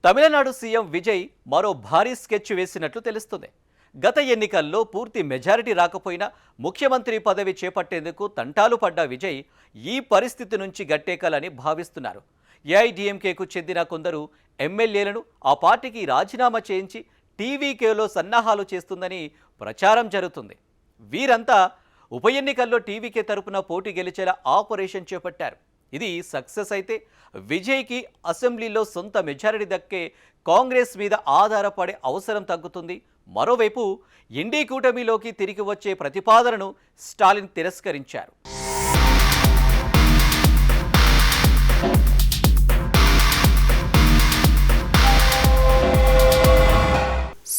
Tamil Nadu CM Vijay మరో భారీ sketch వేసినట్లు తెలుస్తుంది. గత ఎన్నికల్లో పూర్తి మెజారిటీ రాకపోయినా ముఖ్యమంత్రి పదవి చేపట్టేందుకు తంటాలు పడ్డ విజయ్ ఈ పరిస్థితి నుంచి గట్టెక్కాలని భావిస్తున్నారు. ఏఐడీఎంకేకు చెందిన కొందరు ఎమ్మెల్యేలను ఆ పార్టీకి రాజీనామా చేయించి టీవీకేలో సన్నాహాలు చేస్తుందని ప్రచారం జరుగుతుంది. వీరంతా ఉప ఎన్నికల్లో టీవీకే తరపున పోటీ గెలిచేలా ఆపరేషన్ చేపట్టారు. ఇది సక్సెస్ అయితే విజయ్కి అసెంబ్లీలో సొంత మెజారిటీ దక్కే కాంగ్రెస్ మీద ఆధారపడే అవసరం తగ్గుతుంది. మరోవైపు ఇండీ కూటమిలోకి తిరిగి వచ్చే ప్రతిపాదనను స్టాలిన్ తిరస్కరించారు.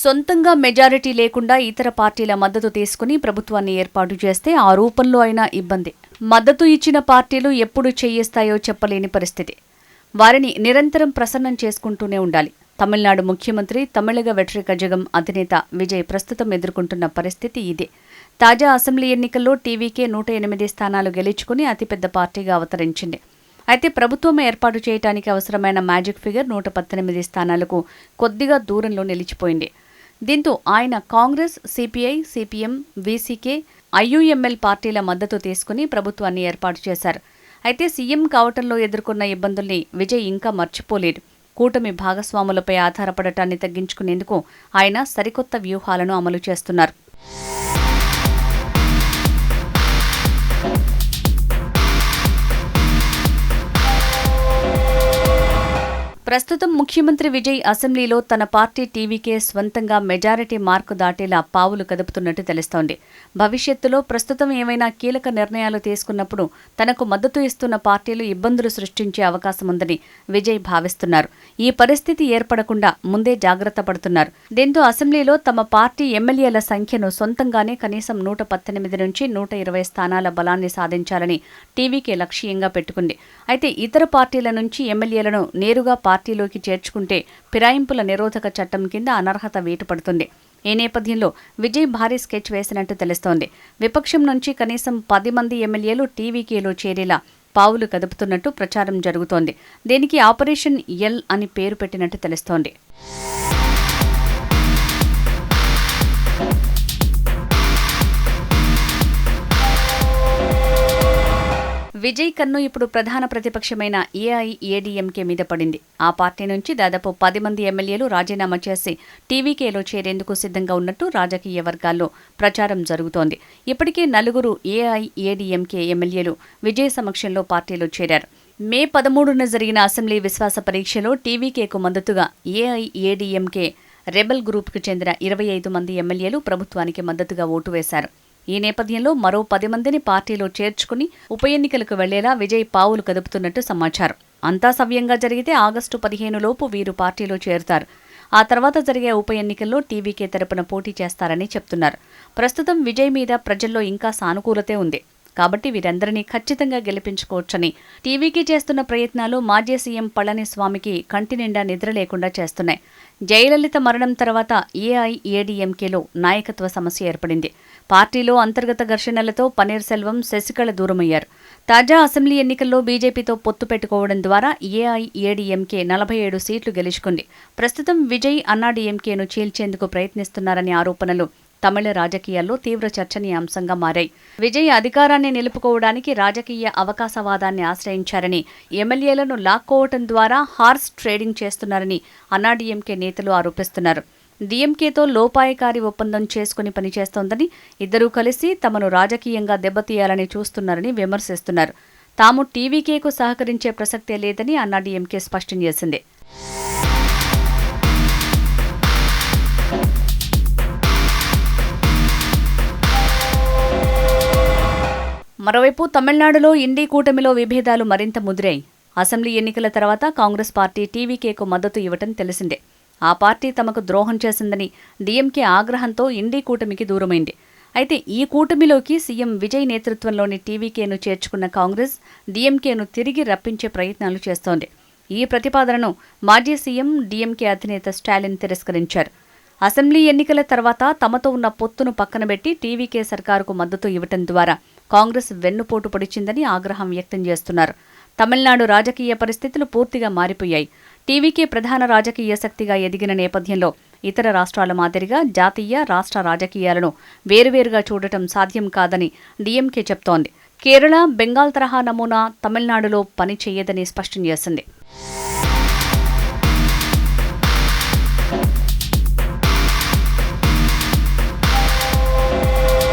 సొంతంగా మెజారిటీ లేకుండా ఇతర పార్టీల మద్దతు తీసుకుని ప్రభుత్వాన్ని ఏర్పాటు చేస్తే ఆ రూపంలో అయినా ఇబ్బంది. మద్దతు ఇచ్చిన పార్టీలు ఎప్పుడు చేయిస్తాయో చెప్పలేని పరిస్థితి. వారిని నిరంతరం ప్రసన్నం చేసుకుంటూనే ఉండాలి. తమిళనాడు ముఖ్యమంత్రి తమిళగ వెట్రికజగం అధినేత విజయ్ ప్రస్తుతం ఎదుర్కొంటున్న పరిస్థితి ఇదే. తాజా అసెంబ్లీ ఎన్నికల్లో టీవీకే 108 స్థానాలు గెలుచుకుని అతిపెద్ద పార్టీగా అవతరించింది. అయితే ప్రభుత్వం ఏర్పాటు చేయడానికి అవసరమైన మ్యాజిక్ ఫిగర్ 118 స్థానాలకు కొద్దిగా దూరంలో నిలిచిపోయింది. దీంతో ఆయన Congress, CPI, CPM, VCK, IUML పార్టీల మద్దతు తీసుకుని ప్రభుత్వాన్ని ఏర్పాటు చేశారు. అయితే సీఎం కావటంలో ఎదుర్కొన్న ఇబ్బందుల్ని విజయ్ ఇంకా మర్చిపోలేదు. కూటమి భాగస్వాములపై ఆధారపడటాన్ని తగ్గించుకునేందుకు ఆయన సరికొత్త వ్యూహాలను అమలు చేస్తున్నారు. ప్రస్తుతం ముఖ్యమంత్రి విజయ్ అసెంబ్లీలో తన పార్టీ టీవీకే స్వంతంగా మెజారిటీ మార్కు దాటేలా పావులు కదుపుతున్నట్టు తెలుస్తోంది. భవిష్యత్తులో ప్రస్తుతం ఏమైనా కీలక నిర్ణయాలు తీసుకున్నప్పుడు తనకు మద్దతు ఇస్తున్న పార్టీలు ఇబ్బందులు సృష్టించే అవకాశం ఉందని విజయ్ భావిస్తున్నారు. ఈ పరిస్థితి ఏర్పడకుండా ముందే జాగ్రత్త పడుతున్నారు. దీంతో అసెంబ్లీలో తమ పార్టీ ఎమ్మెల్యేల సంఖ్యను సొంతంగానే కనీసం 118 నుంచి 120 స్థానాల బలాన్ని సాధించాలని టీవీకే లక్ష్యంగా పెట్టుకుంది. అయితే ఇతర పార్టీల నుంచి ఎమ్మెల్యేలను నేరుగా పార్టీలోకి చేర్చుకుంటే ఫిరాయింపుల నిరోధక చట్టం కింద అనర్హత వేటుపడుతుంది. ఈ నేపథ్యంలో విజయ్ భారీ స్కెచ్ వేసినట్టు తెలుస్తోంది. విపక్షం నుంచి కనీసం 10 మంది ఎమ్మెల్యేలు టీవీకేలో చేరేలా పావులు కదుపుతున్నట్టు ప్రచారం జరుగుతోంది. దీనికి ఆపరేషన్ ఎల్ అని పేరు పెట్టినట్టు తెలుస్తోంది. విజయ్ కన్ను ఇప్పుడు ప్రధాన ప్రతిపక్షమైన ఏఐఏడీఎంకే మీద పడింది. ఆ పార్టీ నుంచి దాదాపు 10 మంది ఎమ్మెల్యేలు రాజీనామా చేసి టీవీకేలో చేరేందుకు సిద్ధంగా ఉన్నట్టు రాజకీయ వర్గాల్లో ప్రచారం జరుగుతోంది. ఇప్పటికే 4 ఏఐఏడీఎంకే ఎమ్మెల్యేలు విజయ్ సమక్షంలో పార్టీలో చేరారు. మే 13న జరిగిన అసెంబ్లీ విశ్వాస పరీక్షలో టీవీకేకు మద్దతుగా ఏఐఏడీఎంకే రెబెల్ గ్రూప్కు చెందిన 25 మంది ఎమ్మెల్యేలు ప్రభుత్వానికి మద్దతుగా ఓటు వేశారు. ఈ నేపథ్యంలో మరో 10 మందిని పార్టీలో చేర్చుకుని ఉప ఎన్నికలకు వెళ్లేలా విజయ్ పావులు కదుపుతున్నట్టు సమాచారం. అంతా సవ్యంగా జరిగితే ఆగస్టు 15 లోపు వీరు పార్టీలో చేరుతారు. ఆ తర్వాత జరిగే ఉప ఎన్నికల్లో టీవీకే తరపున పోటీ చేస్తారని చెప్తున్నారు. ప్రస్తుతం విజయ్ మీద ప్రజల్లో ఇంకా సానుకూలతే ఉంది. కాబట్టి వీరందరినీ ఖచ్చితంగా గెలిపించుకోవచ్చని టీవీకి చేస్తున్న ప్రయత్నాలు మాజీ సీఎం పళనిస్వామికి కంటి నిండా నిద్ర లేకుండా చేస్తున్నాయి. జయలలిత మరణం తర్వాత ఏఐఏడీఎంకేలో నాయకత్వ సమస్య ఏర్పడింది. పార్టీలో అంతర్గత ఘర్షణలతో పన్నీర్ సెల్వం, శశికళ దూరమయ్యారు. తాజా అసెంబ్లీ ఎన్నికల్లో బీజేపీతో పొత్తు పెట్టుకోవడం ద్వారా ఏఐఏడీఎంకే 47 సీట్లు గెలుచుకుంది. ప్రస్తుతం విజయ్ అన్నాడీఎంకేను చీల్చేందుకు ప్రయత్నిస్తున్నారనే ఆరోపణలు తమిళ రాజకీయాల్లో తీవ్ర చర్చనీయాంశంగా మారాయి. విజయ్ అధికారాన్ని నిలుపుకోవడానికి రాజకీయ అవకాశవాదాన్ని ఆశ్రయించారని, ఎమ్మెల్యేలను లాక్కోవటం ద్వారా హార్స్ ట్రేడింగ్ చేస్తున్నారని అన్నాడీఎంకే నేతలు ఆరోపిస్తున్నారు. డీఎంకేతో లోపాయకారి ఒప్పందం చేసుకుని పనిచేస్తోందని, ఇద్దరూ కలిసి తమను రాజకీయంగా దెబ్బతీయాలని చూస్తున్నారని విమర్శిస్తున్నారు. తాము టీవీకేకు సహకరించే ప్రసక్తే లేదని అన్నాడీఎంకే స్పష్టం చేసింది. మరోవైపు తమిళనాడులో ఇండీ కూటమిలో విభేదాలు మరింత ముదిరాయి. అసెంబ్లీ ఎన్నికల తర్వాత కాంగ్రెస్ పార్టీ టీవీకేకు మద్దతు ఇవ్వటం తెలిసిందే. ఆ పార్టీ తమకు ద్రోహం చేసిందని డీఎంకే ఆగ్రహంతో ఇండీ కూటమికి దూరమైంది. అయితే ఈ కూటమిలోకి సీఎం విజయ్ నేతృత్వంలోని టీవీకేను చేర్చుకున్న కాంగ్రెస్ డీఎంకేను తిరిగి రప్పించే ప్రయత్నాలు చేస్తోంది. ఈ ప్రతిపాదనను మాజీ సీఎం డీఎంకే అధినేత స్టాలిన్ తిరస్కరించారు. అసెంబ్లీ ఎన్నికల తర్వాత తమతో ఉన్న పొత్తును పక్కనబెట్టి టీవీకే సర్కారుకు మద్దతు ఇవ్వటం ద్వారా కాంగ్రెస్ వెన్నుపోటు పొడిచిందని ఆగ్రహం వ్యక్తం చేస్తున్నారు. తమిళనాడు రాజకీయ పరిస్థితులు పూర్తిగా మారిపోయాయి. టీవీకే ప్రధాన రాజకీయ శక్తిగా ఎదిగిన నేపథ్యంలో ఇతర రాష్ట్రాల మాదిరిగా జాతీయ, రాష్ట్ర రాజకీయాలను వేరువేరుగా చూడటం సాధ్యం కాదని డీఎంకే చెప్తోంది. కేరళ, బెంగాల్ తరహా నమూనా తమిళనాడులో పని చేయదని స్పష్టం చేసింది.